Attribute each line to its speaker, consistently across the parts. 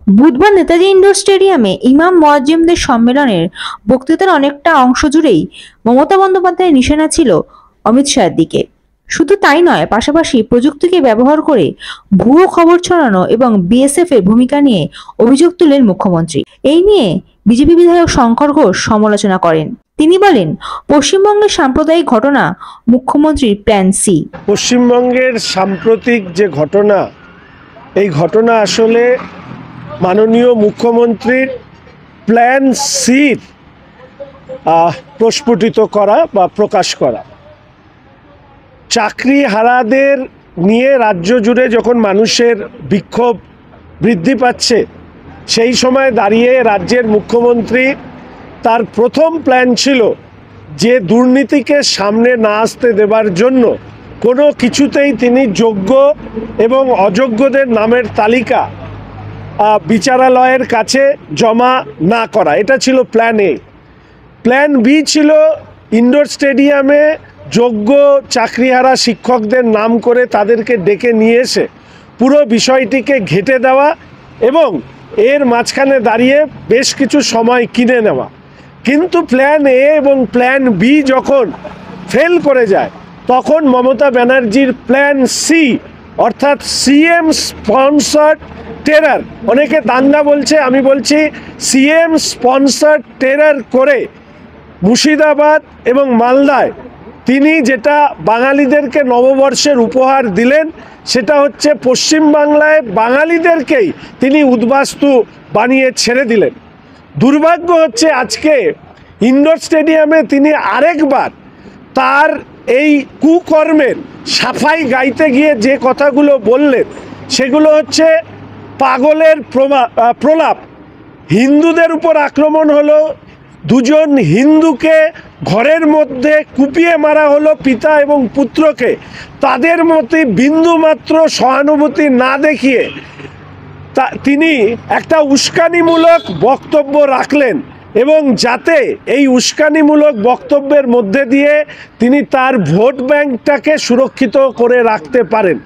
Speaker 1: বুধবার নেতাজি ইন্ডোর স্টেডিয়ামে ইমাম মুয়াজ্জিমদের সম্মেলনের বক্তৃতার অনেকটা অংশ জুড়েই মমতা বন্দ্যোপাধ্যায়ের নিশানা ছিল অমিত শাহের দিকে। শুধু তাই নয়, পাশাপাশি প্রযুক্তিকে ব্যবহার করে ভুয়ো খবর ছড়ানো এবং বিএসএফ এর ভূমিকা নিয়ে অভিযোগ তুলেন মুখ্যমন্ত্রী। এই নিয়ে বিজেপি বিধায়ক শঙ্কর ঘোষ সমালোচনা করেন। তিনি বলেন, পশ্চিমবঙ্গের সাম্প্রদায়িক ঘটনা মুখ্যমন্ত্রীর প্ল্যান সি।
Speaker 2: পশ্চিমবঙ্গের সাম্প্রতিক যে ঘটনা, এই ঘটনা আসলে মাননীয় মুখ্যমন্ত্রীর প্ল্যান সির প্রস্ফুটিত করা বা প্রকাশ করা। চাকরি হারাদের নিয়ে রাজ্য জুড়ে যখন মানুষের বিক্ষোভ বৃদ্ধি পাচ্ছে, সেই সময় দাঁড়িয়ে রাজ্যের মুখ্যমন্ত্রী তার প্রথম প্ল্যান ছিল যে দুর্নীতিকে সামনে না আসতে দেবার জন্য কোনো কিছুতেই তিনি যোগ্য এবং অযোগ্যদের নামের তালিকা বিচারালয়ের কাছে জমা না করা। এটা ছিল প্ল্যান এ। প্ল্যান বি ছিল ইন্ডোর স্টেডিয়ামে যোগ্য চাকরিহারা শিক্ষকদের নাম করে তাদেরকে ডেকে নিয়ে এসে পুরো বিষয়টিকে ঘেঁটে দেওয়া এবং এর মাঝখানে দাঁড়িয়ে বেশ কিছু সময় কিনে নেওয়া। কিন্তু প্ল্যান এ এবং প্ল্যান বি যখন ফেল করে যায়, তখন মমতা ব্যানার্জির প্ল্যান সি অর্থাৎ সিএম স্পন্সর্ড টেরর, অনেকে দাঙ্গা বলছে, আমি বলছি সিএম স্পন্সর্ড টেরর করে মুর্শিদাবাদ এবং মালদায় তিনি যেটা বাঙালিদেরকে নববর্ষের উপহার দিলেন, সেটা হচ্ছে পশ্চিমবাংলায় বাঙালিদেরকেই তিনি উদ্বাস্তু বানিয়ে ছেড়ে দিলেন। দুর্ভাগ্য হচ্ছে আজকে ইন্ডোর স্টেডিয়ামে তিনি আরেকবার তার এই কুকর্মের সাফাই গাইতে গিয়ে যে কথাগুলো বললেন, সেগুলো হচ্ছে পাগলের প্রলাপ। হিন্দুদের উপর আক্রমণ হলো, দুজন হিন্দুকে ঘরের মধ্যে কুপিয়ে মারা হলো পিতা এবং পুত্রকে, তাদের মতে বিন্দুমাত্র সহানুভূতি না দেখিয়ে তিনি একটা উস্কানিমূলক বক্তব্য রাখলেন এবং যাতে এই উস্কানিমূলক বক্তব্যের মধ্যে দিয়ে তিনি তার ভোট ব্যাংকটাকে সুরক্ষিত করে রাখতে পারেন।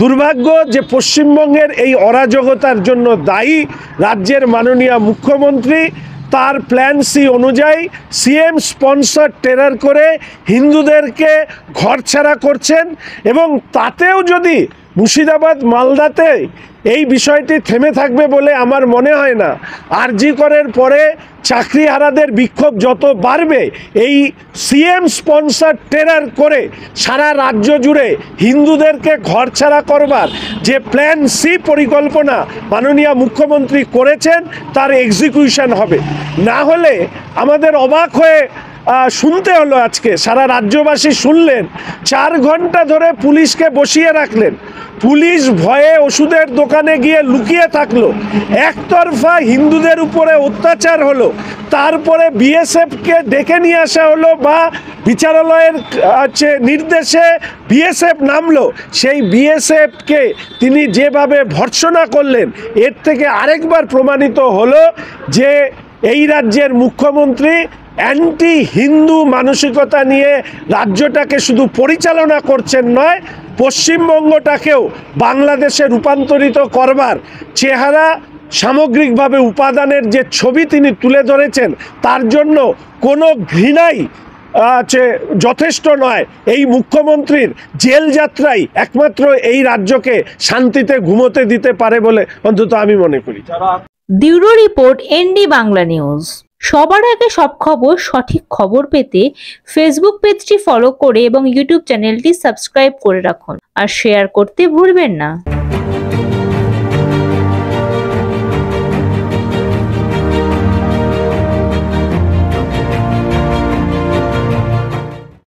Speaker 2: দুর্ভাগ্য যে পশ্চিমবঙ্গের এই অরাজকতার জন্য দায়ী রাজ্যের মাননীয় মুখ্যমন্ত্রী। তার প্ল্যান সি অনুযায়ী সিএম স্পন্সর টেরর করে হিন্দুদেরকে ঘরছাড়া করছেন এবং তাতেও যদি মুর্শিদাবাদ মালদাতে এই বিষয়টি থেমে থাকবে বলে আমার মনে হয় না। আরজি করের পরে চাকরিহারাদের বিক্ষোভ যত বাড়বে, এই সিএম স্পন্সর টেরর করে সারা রাজ্য জুড়ে হিন্দুদেরকে ঘরছাড়া করবার যে প্ল্যান সি পরিকল্পনা মাননীয় মুখ্যমন্ত্রী করেছেন, তার এক্সিকিউশন হবে। না হলে আমাদের অবাক হয়ে শুনতে হলো, আজকে সারা রাজ্যবাসী শুনলেন, 4 ঘন্টা ধরে পুলিশকে বসিয়ে রাখলেন, পুলিশ ভয়ে ওষুধের দোকানে গিয়ে লুকিয়ে থাকলো, একতরফা হিন্দুদের উপরে অত্যাচার হলো, তারপরে বিএসএফকে ডেকে নিয়ে আসা হলো বা বিচারালয়ের নির্দেশে বিএসএফ নামলো, সেই বিএসএফকে তিনি যেভাবে ভর্ৎসনা করলেন, এর থেকে আরেকবার প্রমাণিত হলো যে এই রাজ্যের মুখ্যমন্ত্রী অ্যান্টি হিন্দু মানসিকতা নিয়ে রাজ্যটাকে শুধু পরিচালনা করছেন নয়, পশ্চিমবঙ্গটাকেও বাংলাদেশে রূপান্তরিত করবার চেহারা, সামগ্রিকভাবে উপাদানের যে ছবি তিনি তুলে ধরেছেন, তার জন্য কোনো ঘৃণাই যথেষ্ট নয়। এই মুখ্যমন্ত্রীর জেল যাত্রাই একমাত্র এই রাজ্যকে শান্তিতে ঘুমোতে দিতে পারে বলে অন্তত আমি মনে করি।
Speaker 1: Bureau report, ND Bangla news. সবার আগে সব খবর, সঠিক খবর পেতে ফেসবুক পেজটি ফলো করে এবং ইউটিউব চ্যানেলটি সাবস্ক্রাইব করে রাখুন আর শেয়ার করতে ভুলবেন না।